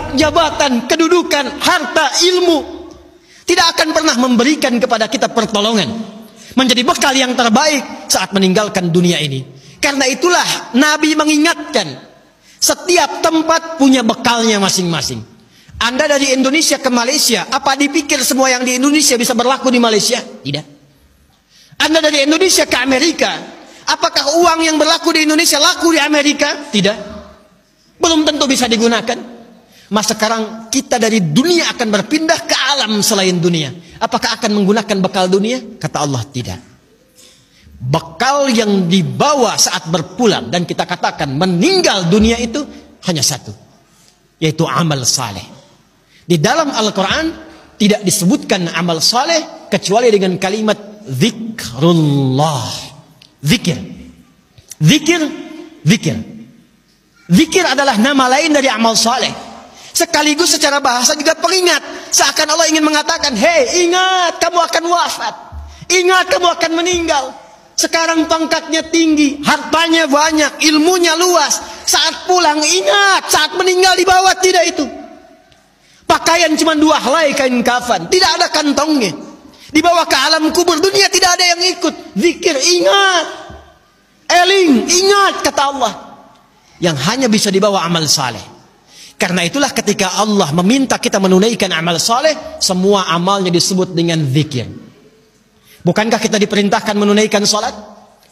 pangkat, jabatan, kedudukan, harta, ilmu tidak akan pernah memberikan kepada kita pertolongan menjadi bekal yang terbaik saat meninggalkan dunia ini. Karena itulah Nabi mengingatkan, setiap tempat punya bekalnya masing-masing. Anda dari Indonesia ke Malaysia, apa dipikir semua yang di Indonesia bisa berlaku di Malaysia? Tidak. Anda dari Indonesia ke Amerika, apakah uang yang berlaku di Indonesia laku di Amerika? Tidak. Belum tentu bisa digunakan. Mas sekarang kita dari dunia akan berpindah ke alam selain dunia. Apakah akan menggunakan bekal dunia? Kata Allah, tidak. Bekal yang dibawa saat berpulang dan kita katakan meninggal dunia itu hanya satu, yaitu amal saleh. Di dalam Al-Quran tidak disebutkan amal saleh kecuali dengan kalimat zikrullah. Zikir. Zikir. Zikir. Zikir adalah nama lain dari amal saleh. Sekaligus secara bahasa juga pengingat. Seakan Allah ingin mengatakan, hei, ingat kamu akan wafat. Ingat kamu akan meninggal. Sekarang pangkatnya tinggi, hartanya banyak, ilmunya luas. Saat pulang ingat, saat meninggal dibawa tidak itu. Pakaian cuma 2 helai kain kafan, tidak ada kantongnya. Dibawa ke alam kubur, dunia tidak ada yang ikut. Zikir, ingat. Eling, ingat, kata Allah. Yang hanya bisa dibawa amal saleh. Karena itulah ketika Allah meminta kita menunaikan amal saleh, semua amalnya disebut dengan zikir. Bukankah kita diperintahkan menunaikan salat?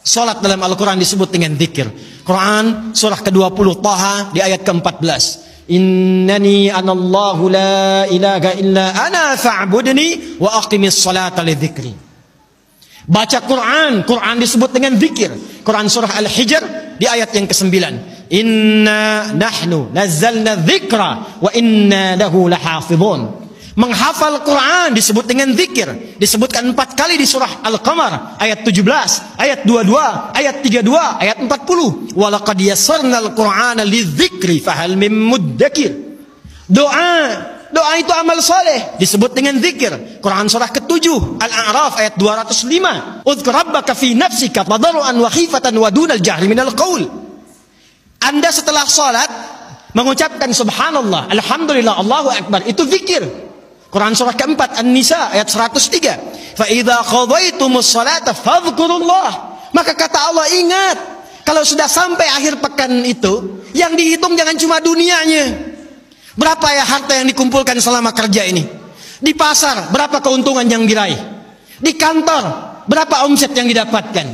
Salat dalam Al-Quran disebut dengan zikir. Quran surah ke-20 Taha di ayat ke-14. Innani anallahu la ilaha illa ana fa'budni wa aqimis salata li dzikri. Baca Quran, Quran disebut dengan zikir. Quran surah Al-Hijr di ayat yang ke-9. Inna nahnu nazzalna dzikra wa inna lahu lahafizun. Menghafal Quran disebut dengan zikir. Disebutkan 4 kali di surah Al-Qamar ayat 17, ayat 22, ayat 32, ayat 40. Walaqad yassarnal Qur'ana lidzikri fahal mim muddakir. Doa itu amal saleh disebut dengan zikir. Quran surah ke-7 Al-A'raf ayat 205. Udzkur rabbaka fi nafsika tadarruan wa khifatan wa dunal jahri minal qaul. Anda setelah salat mengucapkan subhanallah, alhamdulillah, Allahu akbar, itu zikir. Quran surah ke-4 An-Nisa ayat 103. Fa idza qadaytumus salata fadhkurullah. Maka kata Allah, ingat, kalau sudah sampai akhir pekan itu, yang dihitung jangan cuma dunianya. Berapa ya harta yang dikumpulkan selama kerja ini? Di pasar berapa keuntungan yang diraih? Di kantor berapa omset yang didapatkan?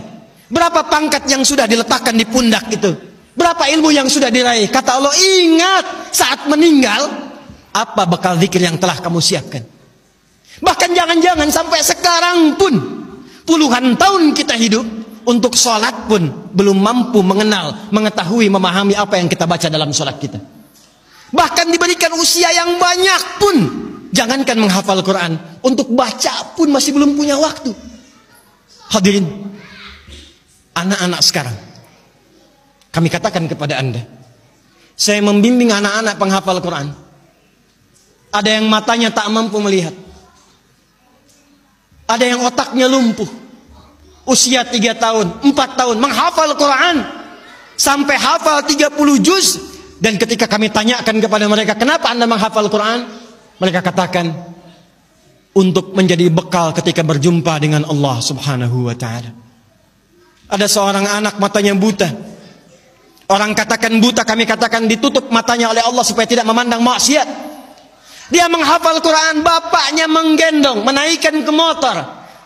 Berapa pangkat yang sudah diletakkan di pundak itu? Berapa ilmu yang sudah diraih? Kata Allah, ingat, saat meninggal apa bekal zikir yang telah kamu siapkan? Bahkan jangan-jangan sampai sekarang pun puluhan tahun kita hidup, untuk sholat pun belum mampu mengenal, mengetahui, memahami apa yang kita baca dalam sholat kita. Bahkan diberikan usia yang banyak pun, jangankan menghafal Quran, untuk baca pun masih belum punya waktu. Hadirin, anak-anak sekarang, kami katakan kepada Anda, saya membimbing anak-anak penghafal Quran. Ada yang matanya tak mampu melihat. Ada yang otaknya lumpuh. Usia 3 tahun, 4 tahun, menghafal Quran. Sampai hafal 30 juz. Dan ketika kami tanyakan kepada mereka, kenapa Anda menghafal Quran? Mereka katakan, untuk menjadi bekal ketika berjumpa dengan Allah subhanahu wa ta'ala. Ada seorang anak matanya buta. Orang katakan buta, kami katakan ditutup matanya oleh Allah supaya tidak memandang maksiat. Dia menghafal Quran, bapaknya menggendong, menaikkan ke motor,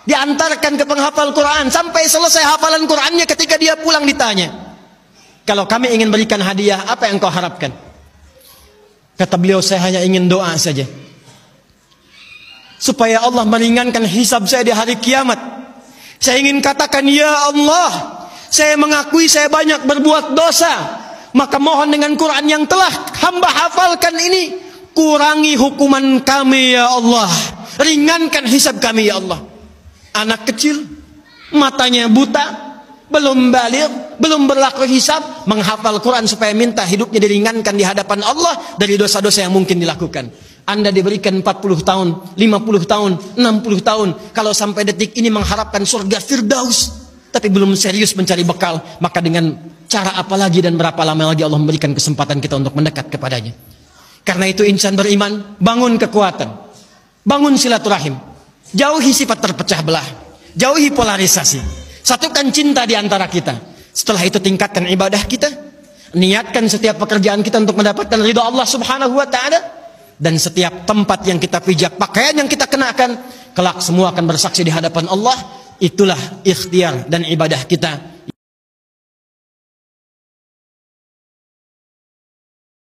diantarkan ke penghafal Quran, sampai selesai hafalan Qurannya. Ketika dia pulang ditanya, kalau kami ingin berikan hadiah, apa yang kau harapkan? Kata beliau, saya hanya ingin doa saja, supaya Allah meringankan hisab saya di hari kiamat. Saya ingin katakan, ya Allah, saya mengakui saya banyak berbuat dosa, maka mohon dengan Quran yang telah hamba hafalkan ini, kurangi hukuman kami ya Allah, ringankan hisab kami ya Allah. Anak kecil, matanya buta, belum baligh, belum berlaku hisab, menghafal Quran supaya minta hidupnya diringankan di hadapan Allah dari dosa-dosa yang mungkin dilakukan. Anda diberikan 40 tahun, 50 tahun, 60 tahun, kalau sampai detik ini mengharapkan surga Firdaus, tapi belum serius mencari bekal, maka dengan cara apa lagi dan berapa lama lagi Allah memberikan kesempatan kita untuk mendekat kepadanya? Karena itu insan beriman, bangun kekuatan, bangun silaturahim, jauhi sifat terpecah belah, jauhi polarisasi, satukan cinta di antara kita. Setelah itu tingkatkan ibadah kita, niatkan setiap pekerjaan kita untuk mendapatkan ridha Allah Subhanahu wa taala, dan setiap tempat yang kita pijak, pakaian yang kita kenakan, kelak semua akan bersaksi di hadapan Allah. Itulah ikhtiar dan ibadah kita